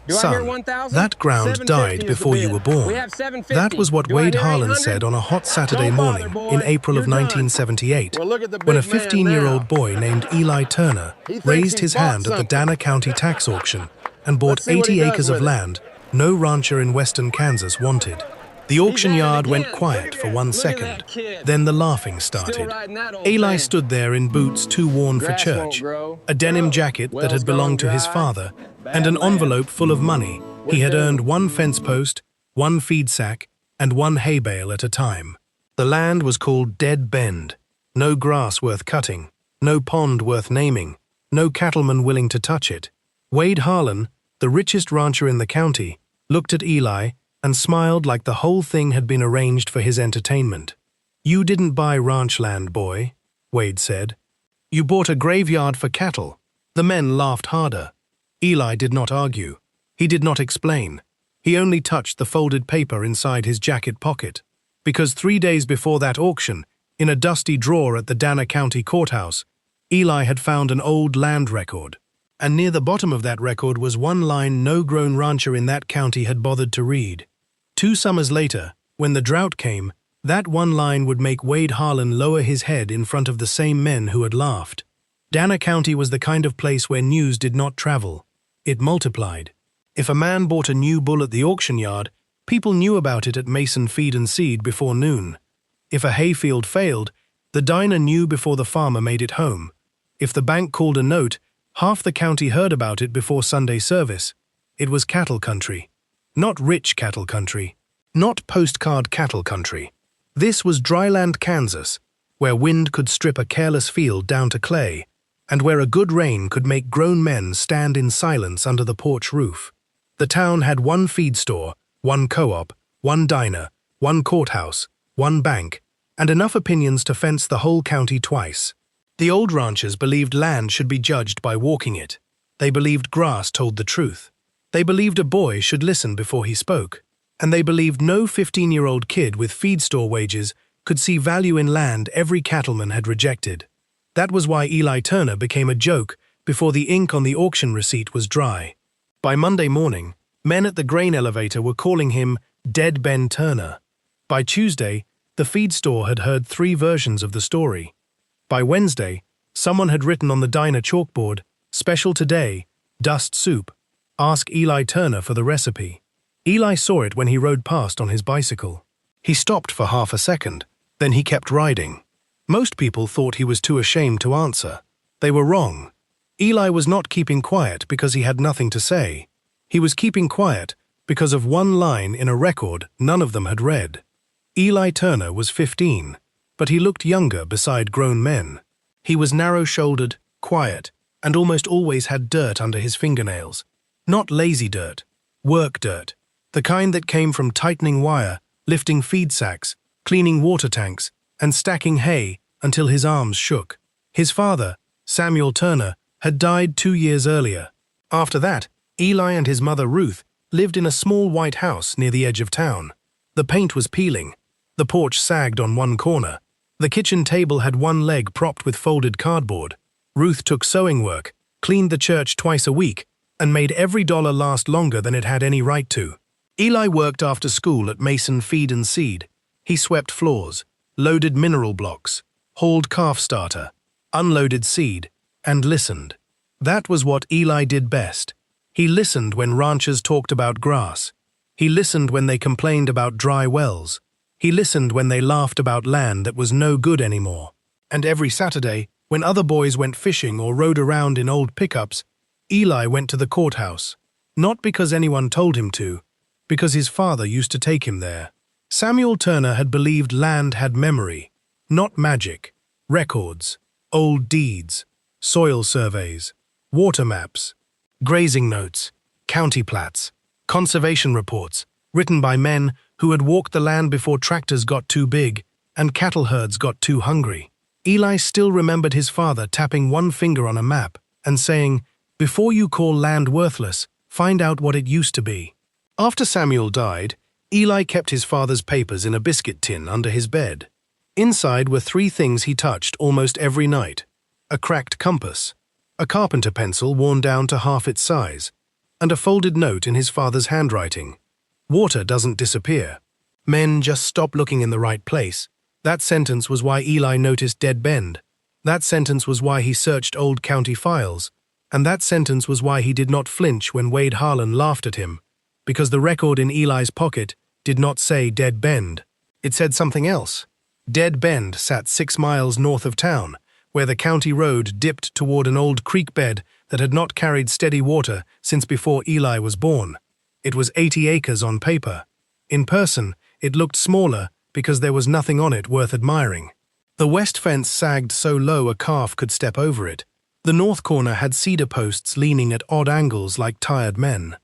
Son, that ground died before you were born. That was what Wade Harlan said on a hot Saturday morning in April of 1978, when a 15-year-old boy named Eli Turner raised his hand at the Dana County tax auction and bought 80 acres of land no rancher in western Kansas wanted. The auction yard went quiet for 1 second. Then the laughing started. Eli stood there in boots too worn for church, a denim jacket that had belonged to his father, and an envelope full of money he had earned 1 fence post, 1 feed sack, and 1 hay bale at a time. The land was called Dead Bend. No grass worth cutting, no pond worth naming, no cattleman willing to touch it. Wade Harlan, the richest rancher in the county, looked at Eli and smiled like the whole thing had been arranged for his entertainment. "You didn't buy ranch land, boy," Wade said. "You bought a graveyard for cattle." The men laughed harder. Eli did not argue. He did not explain. He only touched the folded paper inside his jacket pocket. Because 3 days before that auction, in a dusty drawer at the Dana County courthouse, Eli had found an old land record. And near the bottom of that record was one line no grown rancher in that county had bothered to read. 2 summers later, when the drought came, that one line would make Wade Harlan lower his head in front of the same men who had laughed. Dana County was the kind of place where news did not travel. It multiplied. If a man bought a new bull at the auction yard, people knew about it at Mason Feed and Seed before noon. If a hayfield failed, the diner knew before the farmer made it home. If the bank called a note, half the county heard about it before Sunday service. It was cattle country. Not rich cattle country. Not postcard cattle country. This was dryland Kansas, where wind could strip a careless field down to clay, and where a good rain could make grown men stand in silence under the porch roof. The town had 1 feed store, 1 co-op, 1 diner, 1 courthouse, 1 bank, and enough opinions to fence the whole county twice. The old ranchers believed land should be judged by walking it. They believed grass told the truth. They believed a boy should listen before he spoke. And they believed no 15-year-old kid with feed store wages could see value in land every cattleman had rejected. That was why Eli Turner became a joke before the ink on the auction receipt was dry. By Monday morning, men at the grain elevator were calling him Dead Ben Turner. By Tuesday, the feed store had heard 3 versions of the story. By Wednesday, someone had written on the diner chalkboard, "Special today, dust soup. Ask Eli Turner for the recipe." Eli saw it when he rode past on his bicycle. He stopped for half a second, then he kept riding. Most people thought he was too ashamed to answer. They were wrong. Eli was not keeping quiet because he had nothing to say. He was keeping quiet because of 1 line in a record none of them had read. Eli Turner was 15, but he looked younger beside grown men. He was narrow-shouldered, quiet, and almost always had dirt under his fingernails. Not lazy dirt, work dirt. The kind that came from tightening wire, lifting feed sacks, cleaning water tanks, and stacking hay until his arms shook. His father, Samuel Turner, had died 2 years earlier. After that, Eli and his mother Ruth lived in a small white house near the edge of town. The paint was peeling. The porch sagged on 1 corner. The kitchen table had 1 leg propped with folded cardboard. Ruth took sewing work, cleaned the church twice a week, and made every dollar last longer than it had any right to. Eli worked after school at Mason Feed and Seed. He swept floors, loaded mineral blocks, hauled calf starter, unloaded seed, and listened. That was what Eli did best. He listened when ranchers talked about grass. He listened when they complained about dry wells. He listened when they laughed about land that was no good anymore. And every Saturday, when other boys went fishing or rode around in old pickups, Eli went to the courthouse. Not because anyone told him to, because his father used to take him there. Samuel Turner had believed land had memory, not magic, records, old deeds, soil surveys, water maps, grazing notes, county plats, conservation reports, written by men who had walked the land before tractors got too big and cattle herds got too hungry. Eli still remembered his father tapping 1 finger on a map and saying, "Before you call land worthless, find out what it used to be." After Samuel died, Eli kept his father's papers in a biscuit tin under his bed. Inside were 3 things he touched almost every night: a cracked compass, a carpenter pencil worn down to half its size, and a folded note in his father's handwriting. Water doesn't disappear. Men just stop looking in the right place. That sentence was why Eli noticed Dead Bend. That sentence was why he searched old county files. And that sentence was why he did not flinch when Wade Harlan laughed at him, because the record in Eli's pocket did not say Dead Bend. It said something else. Dead Bend sat 6 miles north of town, where the county road dipped toward an old creek bed that had not carried steady water since before Eli was born. It was 80 acres on paper. In person, it looked smaller because there was nothing on it worth admiring. The west fence sagged so low a calf could step over it. The north corner had cedar posts leaning at odd angles like tired men.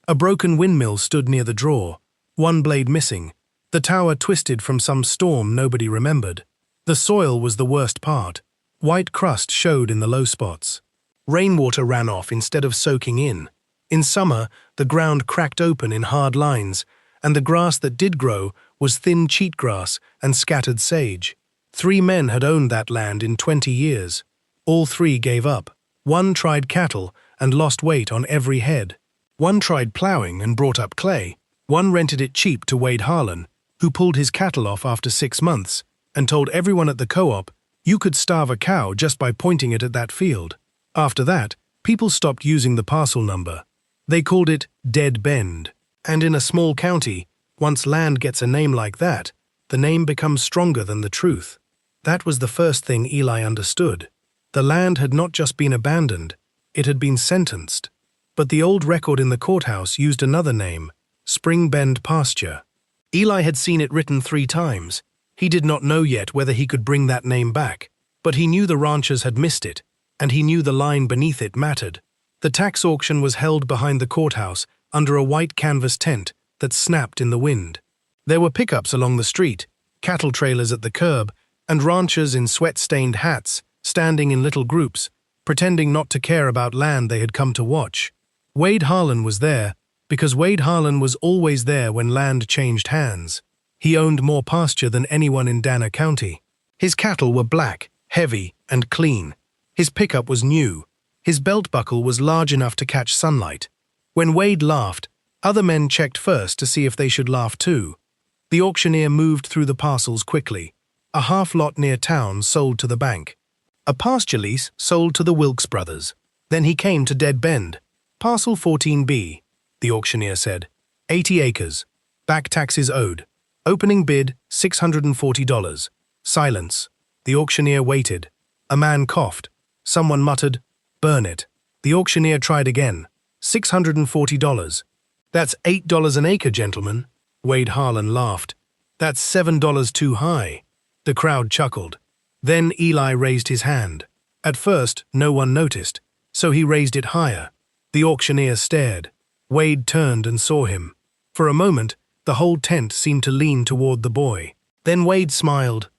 A broken windmill stood near the draw, one blade missing. The tower twisted from some storm nobody remembered. The soil was the worst part. White crust showed in the low spots. Rainwater ran off instead of soaking in. In summer, the ground cracked open in hard lines, and the grass that did grow was thin cheatgrass and scattered sage. 3 men had owned that land in 20 years. All 3 gave up. One tried cattle and lost weight on every head. One tried plowing and brought up clay. One rented it cheap to Wade Harlan, who pulled his cattle off after 6 months and told everyone at the co-op, "You could starve a cow just by pointing it at that field." After that, people stopped using the parcel number. They called it Dead Bend. And in a small county, once land gets a name like that, the name becomes stronger than the truth. That was the first thing Eli understood. The land had not just been abandoned, it had been sentenced. But the old record in the courthouse used another name, Spring Bend Pasture. Eli had seen it written 3 times. He did not know yet whether he could bring that name back, but he knew the ranchers had missed it, and he knew the line beneath it mattered. The tax auction was held behind the courthouse under a white canvas tent that snapped in the wind. There were pickups along the street, cattle trailers at the curb, and ranchers in sweat-stained hats standing in little groups, pretending not to care about land they had come to watch. Wade Harlan was there because Wade Harlan was always there when land changed hands. He owned more pasture than anyone in Dana County. His cattle were black, heavy, and clean. His pickup was new. His belt buckle was large enough to catch sunlight. When Wade laughed, other men checked first to see if they should laugh too. The auctioneer moved through the parcels quickly. A half lot near town sold to the bank. A pasture lease sold to the Wilkes brothers. Then he came to Dead Bend. Parcel 14B, the auctioneer said. 80 acres. Back taxes owed. Opening bid, $640. Silence. The auctioneer waited. A man coughed. Someone muttered, "Burn it." The auctioneer tried again. $640. "That's $8 an acre, gentlemen." Wade Harlan laughed. "That's $7 too high." The crowd chuckled. Then Eli raised his hand. At first, no one noticed, so he raised it higher. The auctioneer stared. Wade turned and saw him. For a moment, the whole tent seemed to lean toward the boy. Then Wade smiled.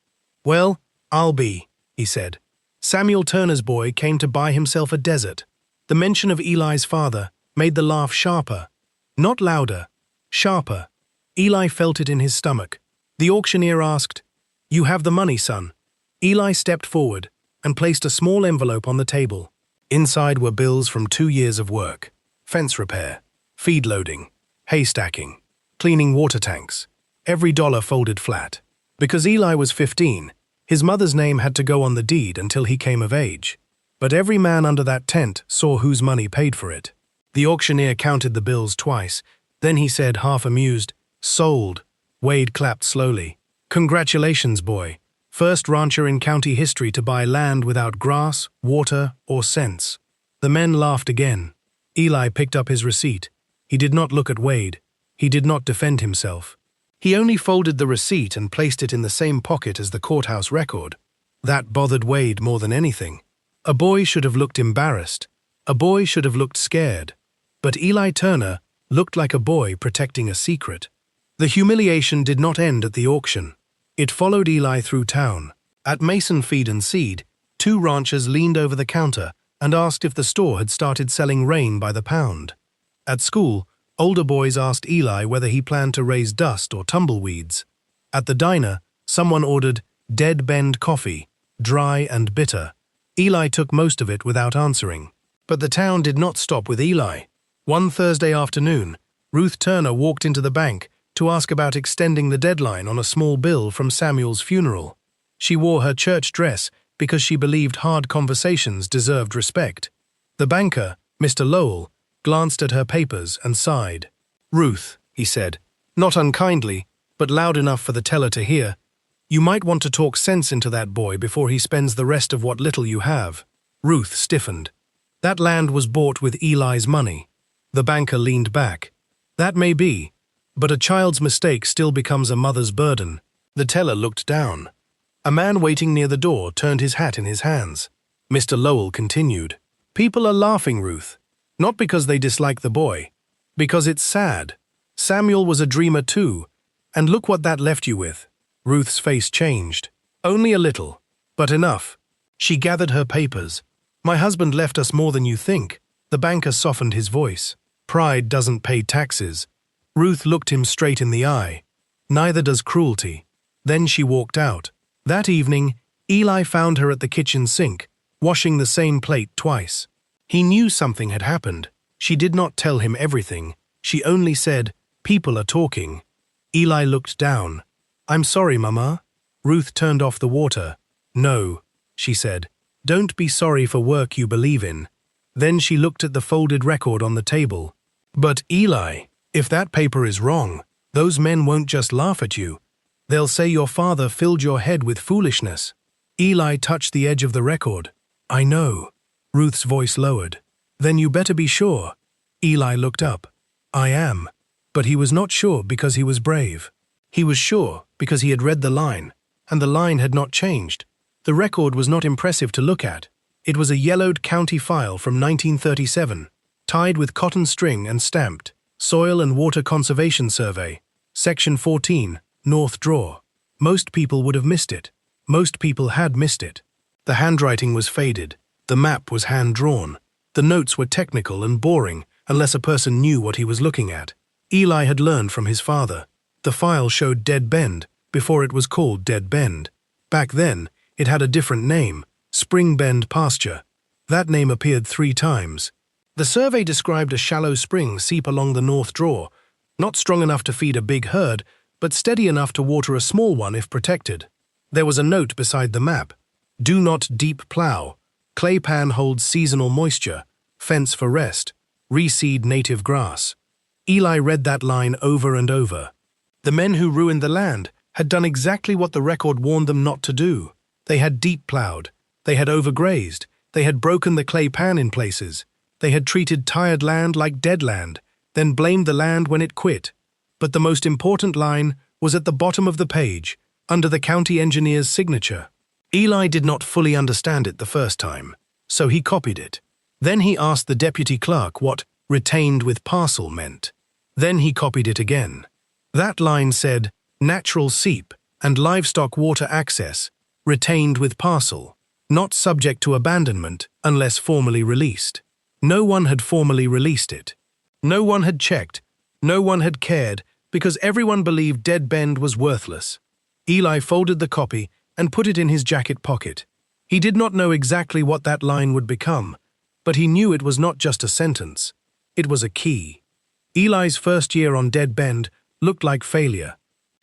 "Well, I'll be," he said. Samuel Turner's boy came to buy himself a desert. The mention of Eli's father made the laugh sharper. Not louder, sharper. Eli felt it in his stomach. The auctioneer asked, "You have the money, son?" Eli stepped forward and placed a small envelope on the table. Inside were bills from 2 years of work. Fence repair, feed loading, hay stacking, cleaning water tanks. Every dollar folded flat. Because Eli was 15, his mother's name had to go on the deed until he came of age. But every man under that tent saw whose money paid for it. The auctioneer counted the bills twice. Then he said, half amused, "Sold." Wade clapped slowly. "Congratulations, boy. First rancher in county history to buy land without grass, water, or sense." The men laughed again. Eli picked up his receipt. He did not look at Wade. He did not defend himself. He only folded the receipt and placed it in the same pocket as the courthouse record. That bothered Wade more than anything. A boy should have looked embarrassed. A boy should have looked scared. But Eli Turner looked like a boy protecting a secret. The humiliation did not end at the auction. It followed Eli through town. At Mason Feed and Seed, 2 ranchers leaned over the counter and asked if the store had started selling rain by the pound. At school, older boys asked Eli whether he planned to raise dust or tumbleweeds. At the diner, someone ordered Dead Bend coffee, dry and bitter. Eli took most of it without answering. But the town did not stop with Eli. One Thursday afternoon, Ruth Turner walked into the bank to ask about extending the deadline on a small bill from Samuel's funeral. She wore her church dress because she believed hard conversations deserved respect. The banker, Mr. Lowell, glanced at her papers and sighed. "Ruth," he said, not unkindly, but loud enough for the teller to hear, "you might want to talk sense into that boy before he spends the rest of what little you have." Ruth stiffened. That land was bought with Eli's money. The banker leaned back. "That may be, but a child's mistake still becomes a mother's burden." The teller looked down. A man waiting near the door turned his hat in his hands. Mr. Lowell continued, "People are laughing, Ruth, not because they dislike the boy, because it's sad. Samuel was a dreamer too, and look what that left you with." Ruth's face changed. "Only a little, but enough." She gathered her papers. "My husband left us more than you think." The banker softened his voice. "Pride doesn't pay taxes." Ruth looked him straight in the eye. "Neither does cruelty." Then she walked out. That evening, Eli found her at the kitchen sink, washing the same plate twice. He knew something had happened. She did not tell him everything. She only said, "People are talking." Eli looked down. "I'm sorry, Mama." Ruth turned off the water. "No," she said. "Don't be sorry for work you believe in." Then she looked at the folded record on the table. "But Eli, if that paper is wrong, those men won't just laugh at you. They'll say your father filled your head with foolishness." Eli touched the edge of the record. "I know." Ruth's voice lowered. "Then you better be sure." Eli looked up. "I am." But he was not sure because he was brave. He was sure because he had read the line, and the line had not changed. The record was not impressive to look at. It was a yellowed county file from 1937, tied with cotton string and stamped, Soil and Water Conservation Survey, Section 14, North Draw. Most people would have missed it. Most people had missed it. The handwriting was faded. The map was hand-drawn. The notes were technical and boring unless a person knew what he was looking at. Eli had learned from his father. The file showed Dead Bend before it was called Dead Bend. Back then, it had a different name, Spring Bend Pasture. That name appeared 3 times. The survey described a shallow spring seep along the North Draw, not strong enough to feed a big herd, but steady enough to water a small one if protected. There was a note beside the map. "Do not deep plow. Clay pan holds seasonal moisture. Fence for rest. Reseed native grass." Eli read that line over and over. The men who ruined the land had done exactly what the record warned them not to do. They had deep plowed. They had overgrazed. They had broken the clay pan in places. They had treated tired land like dead land, then blamed the land when it quit. But the most important line was at the bottom of the page, under the county engineer's signature. Eli did not fully understand it the first time, so he copied it. Then he asked the deputy clerk what "retained with parcel" meant. Then he copied it again. That line said, "Natural seep and livestock water access, retained with parcel, not subject to abandonment unless formally released." No one had formally released it. No one had checked. No one had cared, because everyone believed Dead Bend was worthless. Eli folded the copy and put it in his jacket pocket. He did not know exactly what that line would become, but he knew it was not just a sentence. It was a key. Eli's first year on Dead Bend looked like failure.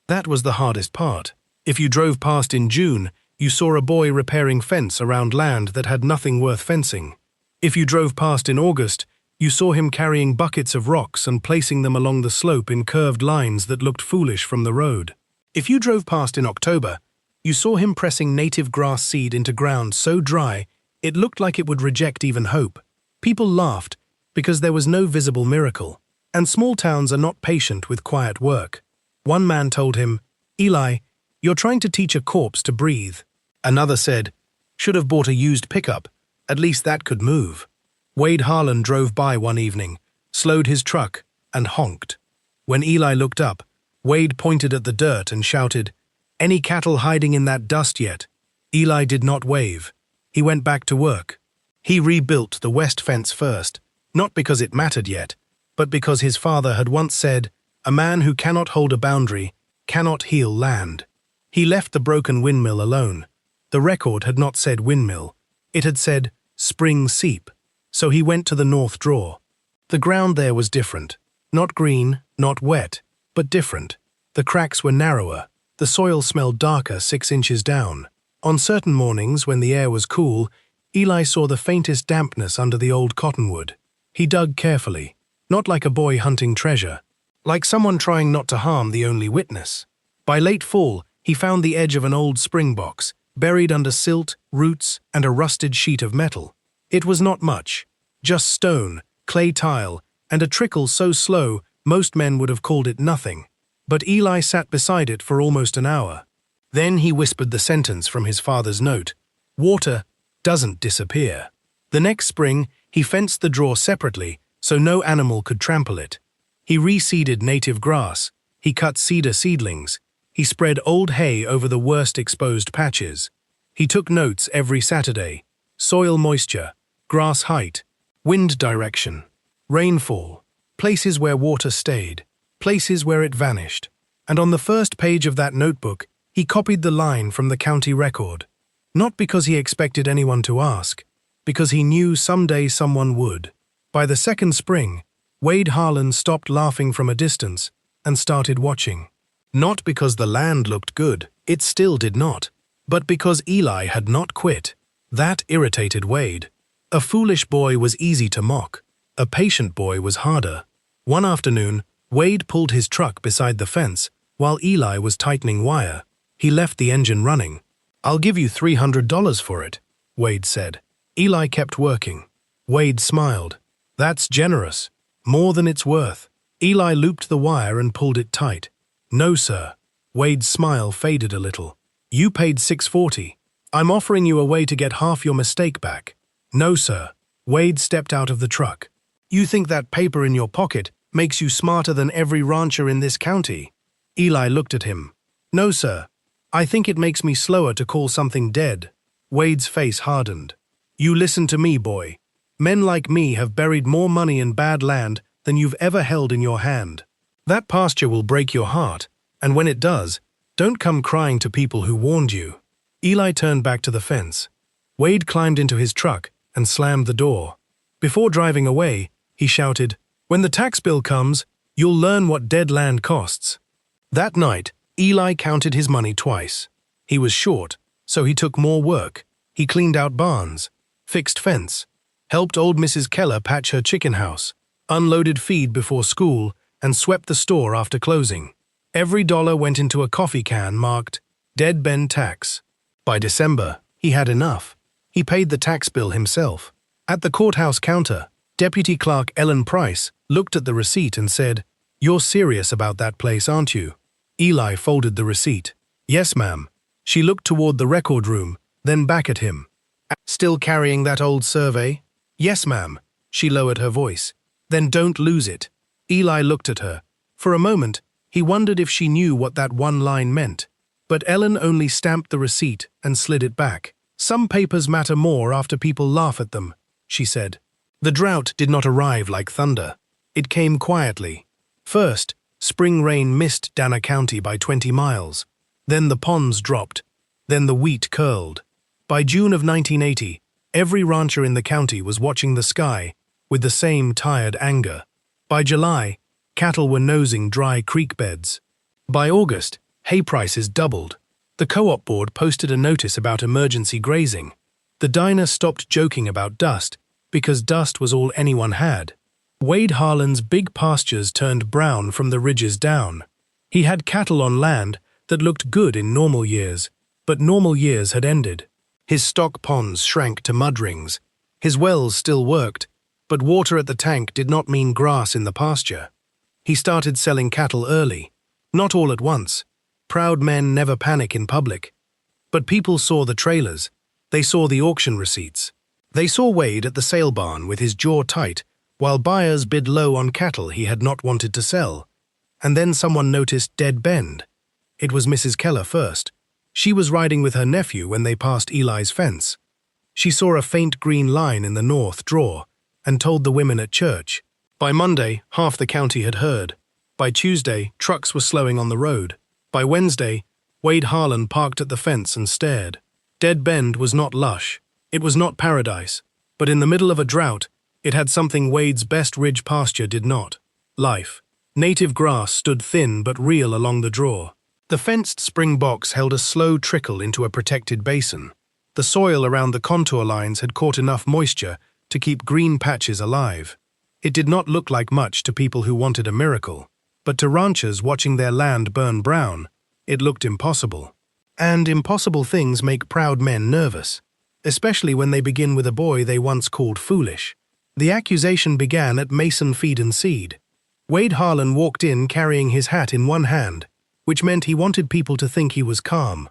That was the hardest part. If you drove past in June, you saw a boy repairing fence around land that had nothing worth fencing. If you drove past in August, you saw him carrying buckets of rocks and placing them along the slope in curved lines that looked foolish from the road. If you drove past in October, you saw him pressing native grass seed into ground so dry it looked like it would reject even hope. People laughed because there was no visible miracle, and small towns are not patient with quiet work. One man told him, "Eli, you're trying to teach a corpse to breathe." Another said, "Should have bought a used pickup. At least that could move." Wade Harlan drove by one evening, slowed his truck, and honked. When Eli looked up, Wade pointed at the dirt and shouted, "Any cattle hiding in that dust yet?" Eli did not wave. He went back to work. He rebuilt the west fence first, not because it mattered yet, but because his father had once said, "A man who cannot hold a boundary cannot heal land." He left the broken windmill alone. The record had not said windmill. It had said spring seep. So he went to the North Draw. The ground there was different. Not green, not wet, but different. The cracks were narrower. The soil smelled darker 6 inches down. On certain mornings, when the air was cool, Eli saw the faintest dampness under the old cottonwood. He dug carefully, not like a boy hunting treasure, like someone trying not to harm the only witness. By late fall, he found the edge of an old spring box, buried under silt, roots, and a rusted sheet of metal. It was not much, just stone, clay tile, and a trickle so slow most men would have called it nothing. But Eli sat beside it for almost an hour. Then he whispered the sentence from his father's note: "Water doesn't disappear." The next spring, he fenced the draw separately so no animal could trample it. He reseeded native grass. He cut cedar seedlings. He spread old hay over the worst exposed patches. He took notes every Saturday: soil moisture, grass height, wind direction, rainfall, places where water stayed, places where it vanished. And on the first page of that notebook, he copied the line from the county record. Not because he expected anyone to ask, because he knew someday someone would. By the second spring, Wade Harlan stopped laughing from a distance and started watching. Not because the land looked good, it still did not, but because Eli had not quit. That irritated Wade. A foolish boy was easy to mock. A patient boy was harder. One afternoon, Wade pulled his truck beside the fence while Eli was tightening wire. He left the engine running. "I'll give you $300 for it," Wade said. Eli kept working. Wade smiled. "That's generous. More than it's worth." Eli looped the wire and pulled it tight. "No, sir." Wade's smile faded a little. "You paid $640. I'm offering you a way to get half your mistake back." "No, sir." Wade stepped out of the truck. "You think that paper in your pocket makes you smarter than every rancher in this county?" Eli looked at him. "No, sir. I think it makes me slower to call something dead." Wade's face hardened. "You listen to me, boy. Men like me have buried more money in bad land than you've ever held in your hand. That pasture will break your heart, and when it does, don't come crying to people who warned you." Eli turned back to the fence. Wade climbed into his truck and slammed the door. Before driving away, he shouted, "When the tax bill comes, you'll learn what dead land costs." That night, Eli counted his money twice. He was short, so he took more work. He cleaned out barns, fixed fence, helped old Mrs. Keller patch her chicken house, unloaded feed before school, and swept the store after closing. Every dollar went into a coffee can marked "Dead Ben Tax." By December, he had enough. He paid the tax bill himself. At the courthouse counter, Deputy Clerk Ellen Price looked at the receipt and said, "You're serious about that place, aren't you?" Eli folded the receipt. "Yes, ma'am." She looked toward the record room, then back at him. "Still carrying that old survey?" "Yes, ma'am." She lowered her voice. "Then don't lose it." Eli looked at her. For a moment, he wondered if she knew what that one line meant. But Ellen only stamped the receipt and slid it back. "Some papers matter more after people laugh at them," she said. The drought did not arrive like thunder. It came quietly. First, spring rain missed Dana County by 20 miles. Then the ponds dropped. Then the wheat curled. By June of 1980, every rancher in the county was watching the sky with the same tired anger. By July, cattle were nosing dry creek beds. By August, hay prices doubled. The co-op board posted a notice about emergency grazing. The diner stopped joking about dust because dust was all anyone had. Wade Harlan's big pastures turned brown from the ridges down. He had cattle on land that looked good in normal years, but normal years had ended. His stock ponds shrank to mud rings. His wells still worked, but water at the tank did not mean grass in the pasture. He started selling cattle early, not all at once. Proud men never panic in public. But people saw the trailers. They saw the auction receipts. They saw Wade at the sale barn with his jaw tight, while buyers bid low on cattle he had not wanted to sell. And then someone noticed Dead Bend. It was Mrs. Keller first. She was riding with her nephew when they passed Eli's fence. She saw a faint green line in the north draw and told the women at church. By Monday, half the county had heard. By Tuesday, trucks were slowing on the road. By Wednesday, Wade Harlan parked at the fence and stared. Dead Bend was not lush. It was not paradise. But in the middle of a drought, It had something Wade's best ridge pasture did not: life. Native grass stood thin but real along the draw. The fenced spring box held a slow trickle into a protected basin. The soil around the contour lines had caught enough moisture to keep green patches alive. It did not look like much to people who wanted a miracle, but to ranchers watching their land burn brown, it looked impossible. And impossible things make proud men nervous, especially when they begin with a boy they once called foolish. The accusation began at Mason Feed and Seed. Wade Harlan walked in carrying his hat in one hand, which meant he wanted people to think he was calm.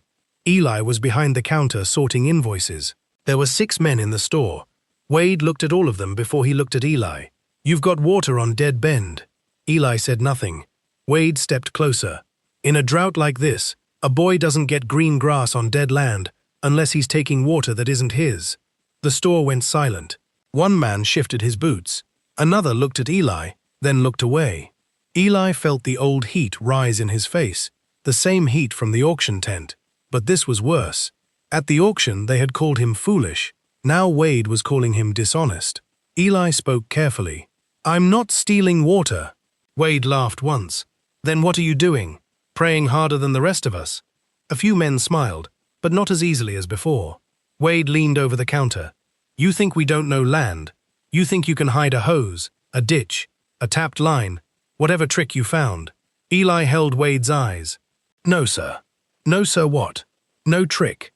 Eli was behind the counter sorting invoices. There were 6 men in the store. Wade looked at all of them before he looked at Eli. "You've got water on Dead Bend." Eli said nothing. Wade stepped closer. "In a drought like this, a boy doesn't get green grass on dead land unless he's taking water that isn't his." The store went silent. One man shifted his boots. Another looked at Eli, then looked away. Eli felt the old heat rise in his face, the same heat from the auction tent. But this was worse. At the auction, they had called him foolish. Now Wade was calling him dishonest. Eli spoke carefully. "I'm not stealing water." Wade laughed once. "Then what are you doing? Praying harder than the rest of us?" A few men smiled, but not as easily as before. Wade leaned over the counter. "You think we don't know land? You think you can hide a hose, a ditch, a tapped line, whatever trick you found?" Eli held Wade's eyes. "No, sir." "No, sir, what?" "No trick."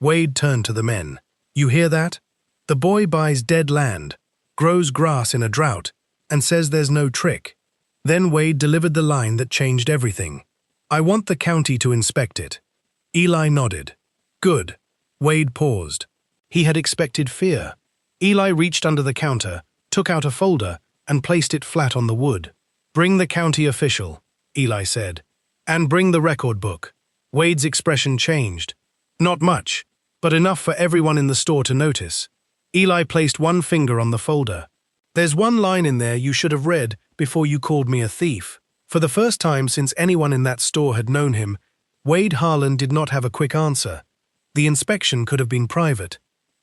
Wade turned to the men. "You hear that? The boy buys dead land, grows grass in a drought, and says there's no trick." Then Wade delivered the line that changed everything. "I want the county to inspect it." Eli nodded. "Good." Wade paused. He had expected fear. Eli reached under the counter, took out a folder, and placed it flat on the wood. "Bring the county official," Eli said. "And bring the record book." Wade's expression changed. Not much, but enough for everyone in the store to notice. Eli placed one finger on the folder. "There's one line in there you should have read before you called me a thief." For the first time since anyone in that store had known him, Wade Harlan did not have a quick answer. The inspection could have been private.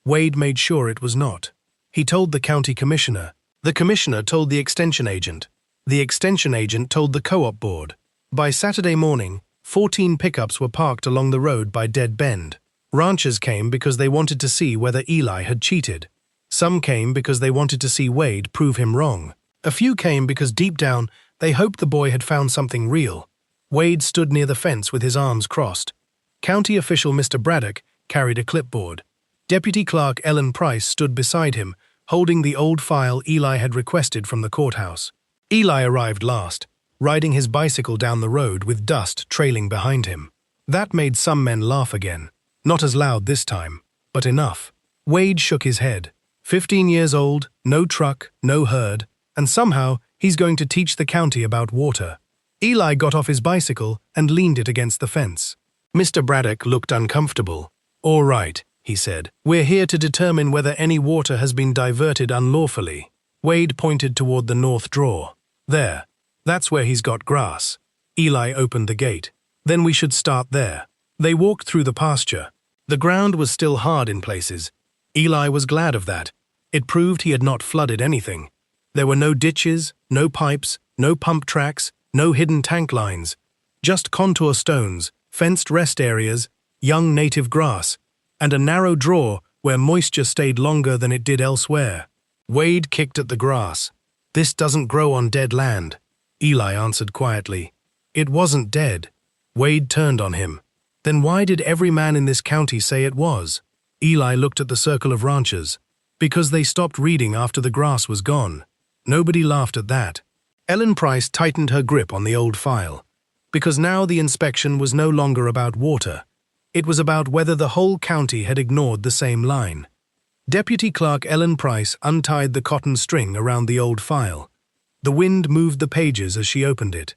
Wade made sure it was not. He told the county commissioner. The commissioner told the extension agent. The extension agent told the co-op board. By Saturday morning, 14 pickups were parked along the road by Dead Bend. Ranchers came because they wanted to see whether Eli had cheated. Some came because they wanted to see Wade prove him wrong. A few came because deep down, they hoped the boy had found something real. Wade stood near the fence with his arms crossed. County official Mr. Braddock carried a clipboard. Deputy Clerk Ellen Price stood beside him, holding the old file Eli had requested from the courthouse. Eli arrived last, riding his bicycle down the road with dust trailing behind him. That made some men laugh again. Not as loud this time, but enough. Wade shook his head. 15 years old, no truck, no herd, and somehow he's going to teach the county about water. Eli got off his bicycle and leaned it against the fence. Mr. Braddock looked uncomfortable. "All right," he said. "We're here to determine whether any water has been diverted unlawfully." Wade pointed toward the north draw. "There. That's where he's got grass." Eli opened the gate. "Then we should start there." They walked through the pasture. The ground was still hard in places. Eli was glad of that. It proved he had not flooded anything. There were no ditches, no pipes, no pump tracks, no hidden tank lines. Just contour stones, fenced rest areas, young native grass, and a narrow draw where moisture stayed longer than it did elsewhere. Wade kicked at the grass. "This doesn't grow on dead land." Eli answered quietly. "It wasn't dead." Wade turned on him. "Then why did every man in this county say it was?" Eli looked at the circle of ranchers. "Because they stopped reading after the grass was gone." Nobody laughed at that. Ellen Price tightened her grip on the old file. Because now the inspection was no longer about water. It was about whether the whole county had ignored the same line. Deputy Clerk Ellen Price untied the cotton string around the old file. The wind moved the pages as she opened it.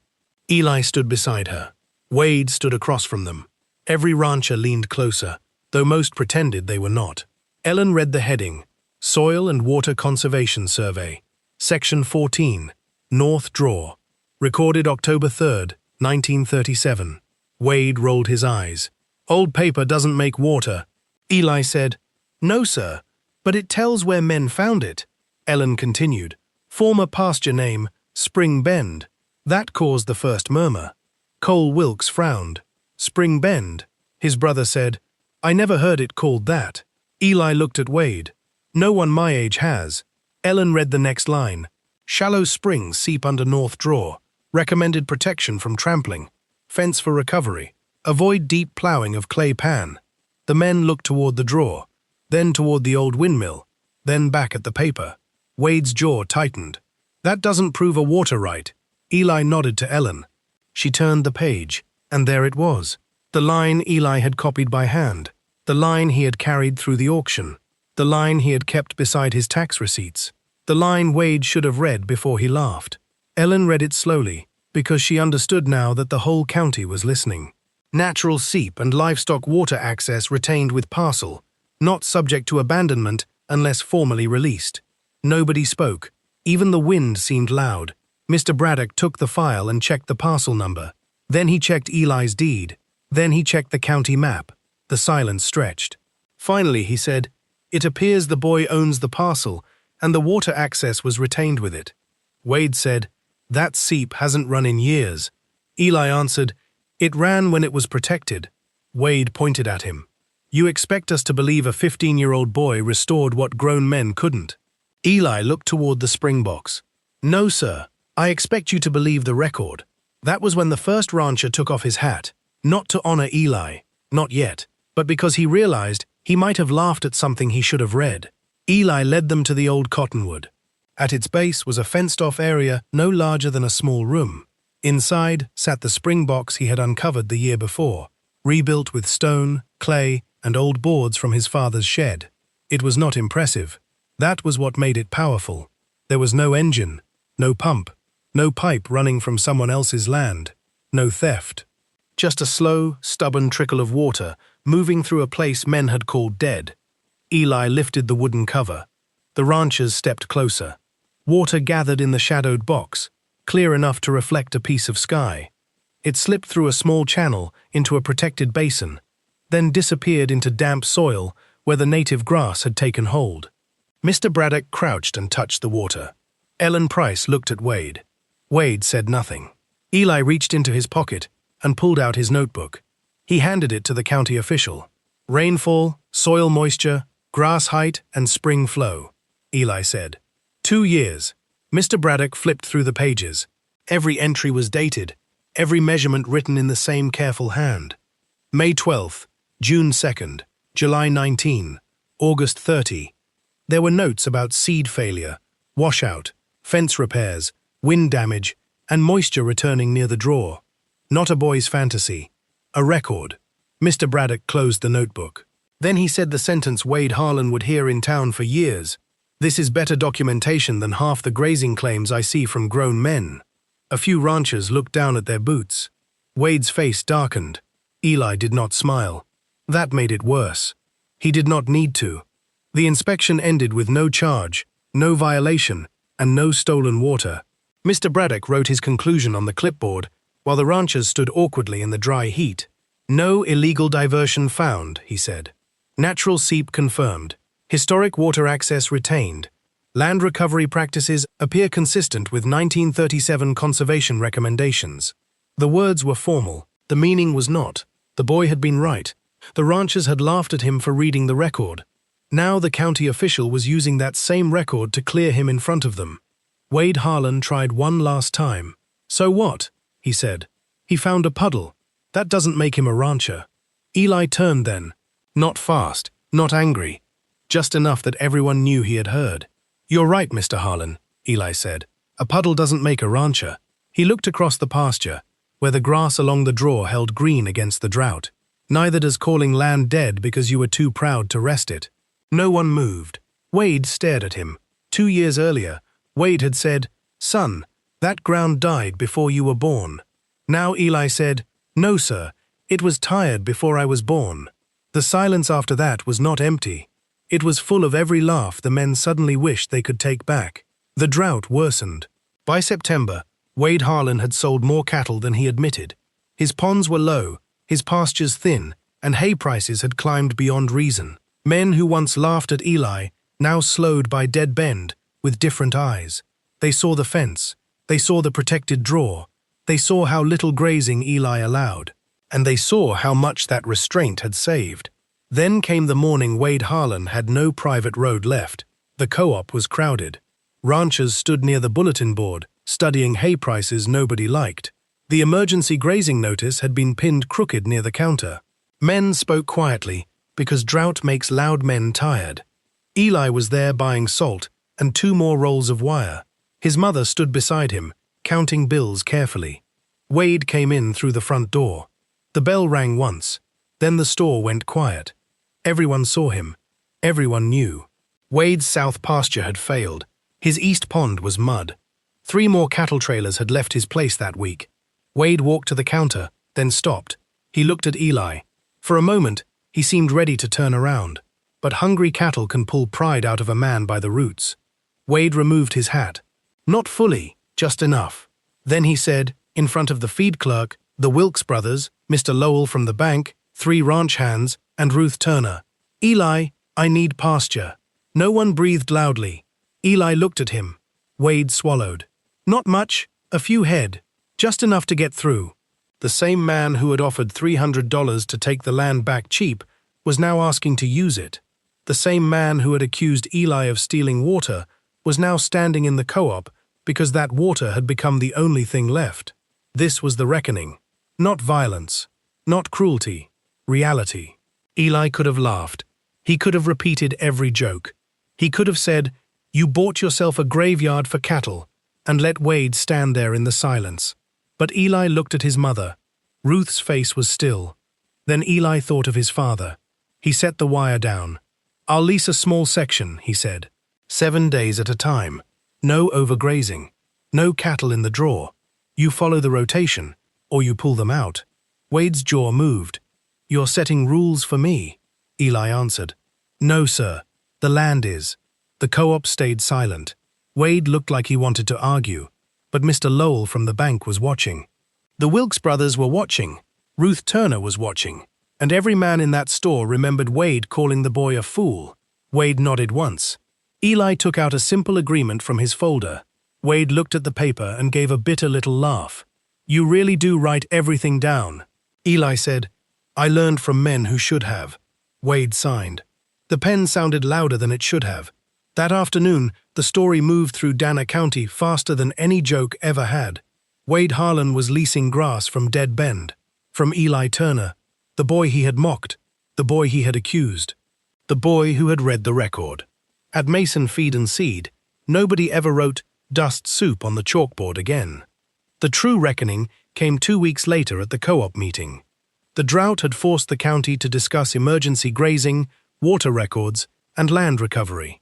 Eli stood beside her. Wade stood across from them. Every rancher leaned closer, though most pretended they were not. Ellen read the heading, Soil and Water Conservation Survey, Section 14, North Draw, recorded October 3rd, 1937. Wade rolled his eyes. "Old paper doesn't make water." Eli said, "No, sir, but it tells where men found it." Ellen continued. Former pasture name, Spring Bend. That caused the first murmur. Cole Wilkes frowned. Spring Bend, his brother said. I never heard it called that. Eli looked at Wade. No one my age has. Ellen read the next line. Shallow springs seep under north draw. Recommended protection from trampling. Fence for recovery. Avoid deep plowing of clay pan. The men looked toward the draw, then toward the old windmill, then back at the paper. Wade's jaw tightened. That doesn't prove a water right. Eli nodded to Ellen. She turned the page, and there it was. The line Eli had copied by hand. The line he had carried through the auction. The line he had kept beside his tax receipts. The line Wade should have read before he laughed. Ellen read it slowly, because she understood now that the whole county was listening. Natural seep and livestock water access retained with parcel, not subject to abandonment unless formally released. Nobody spoke. Even the wind seemed loud. Mr. Braddock took the file and checked the parcel number. Then he checked Eli's deed. Then he checked the county map. The silence stretched. Finally, he said, It appears the boy owns the parcel, and the water access was retained with it. Wade said, That seep hasn't run in years. Eli answered, It ran when it was protected. Wade pointed at him. You expect us to believe a 15-year-old boy restored what grown men couldn't? Eli looked toward the springboks. No, sir. I expect you to believe the record. That was when the first rancher took off his hat, not to honor Eli, not yet, but because he realized he might have laughed at something he should have read. Eli led them to the old cottonwood. At its base was a fenced-off area no larger than a small room. Inside sat the springboks he had uncovered the year before, rebuilt with stone, clay, and old boards from his father's shed. It was not impressive. That was what made it powerful. There was no engine, no pump, no pipe running from someone else's land, no theft. Just a slow, stubborn trickle of water moving through a place men had called dead. Eli lifted the wooden cover. The ranchers stepped closer. Water gathered in the shadowed box, clear enough to reflect a piece of sky. It slipped through a small channel into a protected basin, then disappeared into damp soil where the native grass had taken hold. Mr. Braddock crouched and touched the water. Ellen Price looked at Wade. Wade said nothing. Eli reached into his pocket and pulled out his notebook. He handed it to the county official. Rainfall, soil moisture, grass height, and spring flow, Eli said. 2 years. Mr. Braddock flipped through the pages. Every entry was dated, every measurement written in the same careful hand. May 12th, June 2nd, July 19, August 30. There were notes about seed failure, washout, fence repairs, wind damage, and moisture returning near the draw. Not a boy's fantasy. A record. Mr. Braddock closed the notebook. Then he said the sentence Wade Harlan would hear in town for years. This is better documentation than half the grazing claims I see from grown men. A few ranchers looked down at their boots. Wade's face darkened. Eli did not smile. That made it worse. He did not need to. The inspection ended with no charge, no violation, and no stolen water. Mr. Braddock wrote his conclusion on the clipboard, while the ranchers stood awkwardly in the dry heat. No illegal diversion found, he said. Natural seep confirmed. Historic water access retained. Land recovery practices appear consistent with 1937 conservation recommendations. The words were formal. The meaning was not. The boy had been right. The ranchers had laughed at him for reading the record. Now the county official was using that same record to clear him in front of them. Wade Harlan tried one last time. So what? He said. He found a puddle. That doesn't make him a rancher. Eli turned then. Not fast, not angry. Just enough that everyone knew he had heard. You're right, Mr. Harlan, Eli said. A puddle doesn't make a rancher. He looked across the pasture, where the grass along the draw held green against the drought. Neither does calling land dead because you were too proud to rest it. No one moved. Wade stared at him. 2 years earlier, Wade had said, Son, that ground died before you were born. Now Eli said, No, sir, it was tired before I was born. The silence after that was not empty. It was full of every laugh the men suddenly wished they could take back. The drought worsened. By September, Wade Harlan had sold more cattle than he admitted. His ponds were low, his pastures thin, and hay prices had climbed beyond reason. Men who once laughed at Eli, now slowed by Dead Bend, with different eyes. They saw the fence. They saw the protected draw. They saw how little grazing Eli allowed. And they saw how much that restraint had saved. Then came the morning Wade Harlan had no private road left. The co-op was crowded. Ranchers stood near the bulletin board, studying hay prices nobody liked. The emergency grazing notice had been pinned crooked near the counter. Men spoke quietly, because drought makes loud men tired. Eli was there buying salt and 2 more rolls of wire. His mother stood beside him, counting bills carefully. Wade came in through the front door. The bell rang once. Then the store went quiet. Everyone saw him. Everyone knew. Wade's south pasture had failed. His east pond was mud. 3 more cattle trailers had left his place that week. Wade walked to the counter, then stopped. He looked at Eli. For a moment, he seemed ready to turn around. But hungry cattle can pull pride out of a man by the roots. Wade removed his hat. Not fully, just enough. Then he said, in front of the feed clerk, the Wilkes brothers, Mr. Lowell from the bank, 3 ranch hands, and Ruth Turner, "Eli, I need pasture." No one breathed loudly. Eli looked at him. Wade swallowed. Not much, a few head, just enough to get through. The same man who had offered $300 to take the land back cheap was now asking to use it. The same man who had accused Eli of stealing water was now standing in the co-op because that water had become the only thing left. This was the reckoning. Not violence, not cruelty, reality. Eli could have laughed. He could have repeated every joke. He could have said, "You bought yourself a graveyard for cattle," and let Wade stand there in the silence. But Eli looked at his mother. Ruth's face was still. Then Eli thought of his father. He set the wire down. "I'll lease a small section," he said. 7 days at a time. No overgrazing. No cattle in the draw. You follow the rotation, or you pull them out. Wade's jaw moved. "You're setting rules for me," Eli answered. "No, sir. The land is." The co-op stayed silent. Wade looked like he wanted to argue, but Mr. Lowell from the bank was watching. The Wilkes brothers were watching. Ruth Turner was watching. And every man in that store remembered Wade calling the boy a fool. Wade nodded once. Eli took out a simple agreement from his folder. Wade looked at the paper and gave a bitter little laugh. "You really do write everything down." Eli said, "I learned from men who should have." Wade signed. The pen sounded louder than it should have. That afternoon, the story moved through Dana County faster than any joke ever had. Wade Harlan was leasing grass from Dead Bend. From Eli Turner, the boy he had mocked, the boy he had accused, the boy who had read the record. At Mason Feed and Seed, nobody ever wrote "dust soup" on the chalkboard again. The true reckoning came 2 weeks later at the co-op meeting. The drought had forced the county to discuss emergency grazing, water records, and land recovery.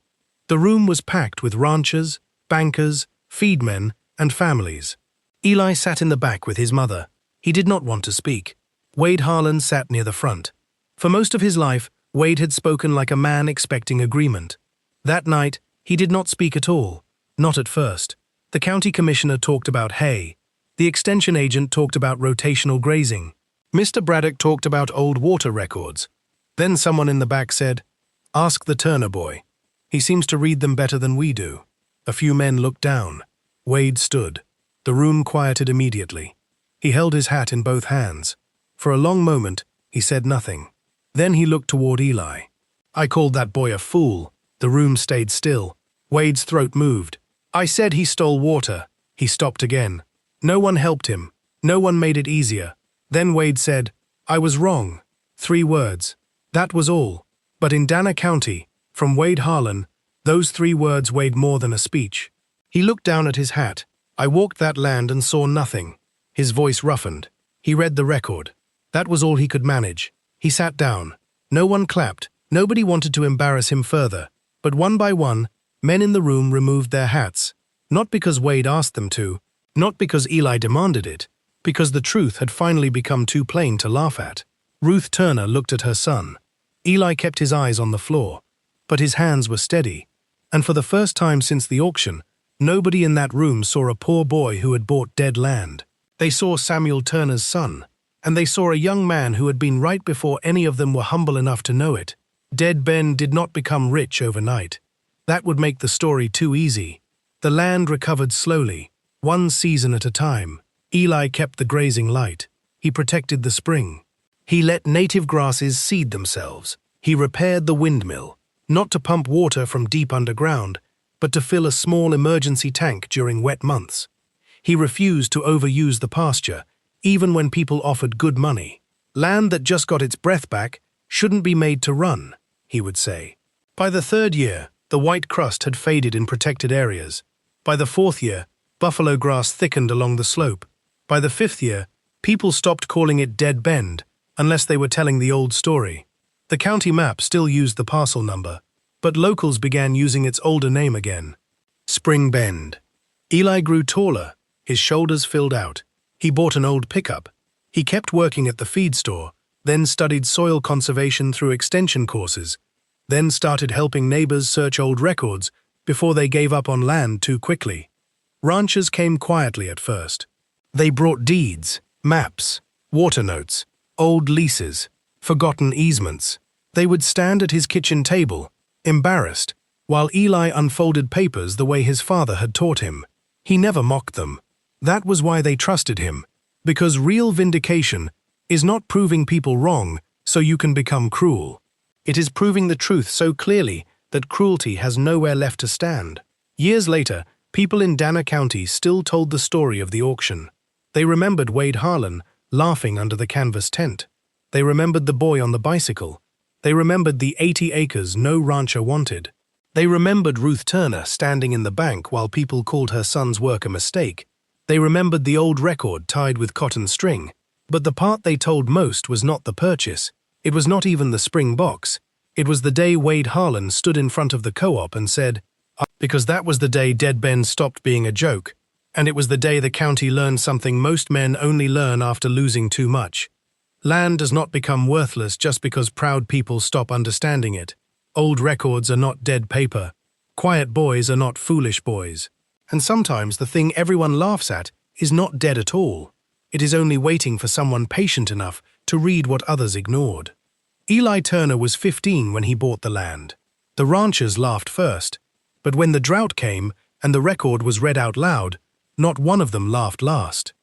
The room was packed with ranchers, bankers, feedmen, and families. Eli sat in the back with his mother. He did not want to speak. Wade Harlan sat near the front. For most of his life, Wade had spoken like a man expecting agreement. That night, he did not speak at all, not at first. The county commissioner talked about hay. The extension agent talked about rotational grazing. Mr. Braddock talked about old water records. Then someone in the back said, "Ask the Turner boy. He seems to read them better than we do." A few men looked down. Wade stood. The room quieted immediately. He held his hat in both hands. For a long moment, he said nothing. Then he looked toward Eli. "I called that boy a fool." The room stayed still. Wade's throat moved. "I said he stole water." He stopped again. No one helped him. No one made it easier. Then Wade said, "I was wrong." 3 words. That was all. But in Dana County, from Wade Harlan, those 3 words weighed more than a speech. He looked down at his hat. "I walked that land and saw nothing." His voice roughened. He read the record. That was all he could manage. He sat down. No one clapped. Nobody wanted to embarrass him further. But one by one, men in the room removed their hats. Not because Wade asked them to, not because Eli demanded it, because the truth had finally become too plain to laugh at. Ruth Turner looked at her son. Eli kept his eyes on the floor, but his hands were steady. And for the first time since the auction, nobody in that room saw a poor boy who had bought dead land. They saw Samuel Turner's son, and they saw a young man who had been right before any of them were humble enough to know it. Dead Ben did not become rich overnight. That would make the story too easy. The land recovered slowly, one season at a time. Eli kept the grazing light. He protected the spring. He let native grasses seed themselves. He repaired the windmill, not to pump water from deep underground, but to fill a small emergency tank during wet months. He refused to overuse the pasture, even when people offered good money. Land that just got its breath back shouldn't be made to run, he would say. By the third year, the white crust had faded in protected areas. By the fourth year, buffalo grass thickened along the slope. By the fifth year, people stopped calling it Dead Bend, unless they were telling the old story. The county map still used the parcel number, but locals began using its older name again. Spring Bend. Eli grew taller, his shoulders filled out. He bought an old pickup. He kept working at the feed store, then studied soil conservation through extension courses, then started helping neighbors search old records before they gave up on land too quickly. Ranchers came quietly at first. They brought deeds, maps, water notes, old leases, forgotten easements. They would stand at his kitchen table, embarrassed, while Eli unfolded papers the way his father had taught him. He never mocked them. That was why they trusted him, because real vindication is not proving people wrong so you can become cruel. It is proving the truth so clearly that cruelty has nowhere left to stand. Years later, people in Dana County still told the story of the auction. They remembered Wade Harlan laughing under the canvas tent. They remembered the boy on the bicycle. They remembered the 80 acres no rancher wanted. They remembered Ruth Turner standing in the bank while people called her son's work a mistake. They remembered the old record tied with cotton string. But the part they told most was not the purchase. It was not even the spring box. It was the day Wade Harlan stood in front of the co-op and said, because that was the day Dead Bend stopped being a joke, and it was the day the county learned something most men only learn after losing too much. Land does not become worthless just because proud people stop understanding it. Old records are not dead paper. Quiet boys are not foolish boys. And sometimes the thing everyone laughs at is not dead at all. It is only waiting for someone patient enough to read what others ignored. Eli Turner was 15 when he bought the land. The ranchers laughed first, but when the drought came and the record was read out loud, not one of them laughed last.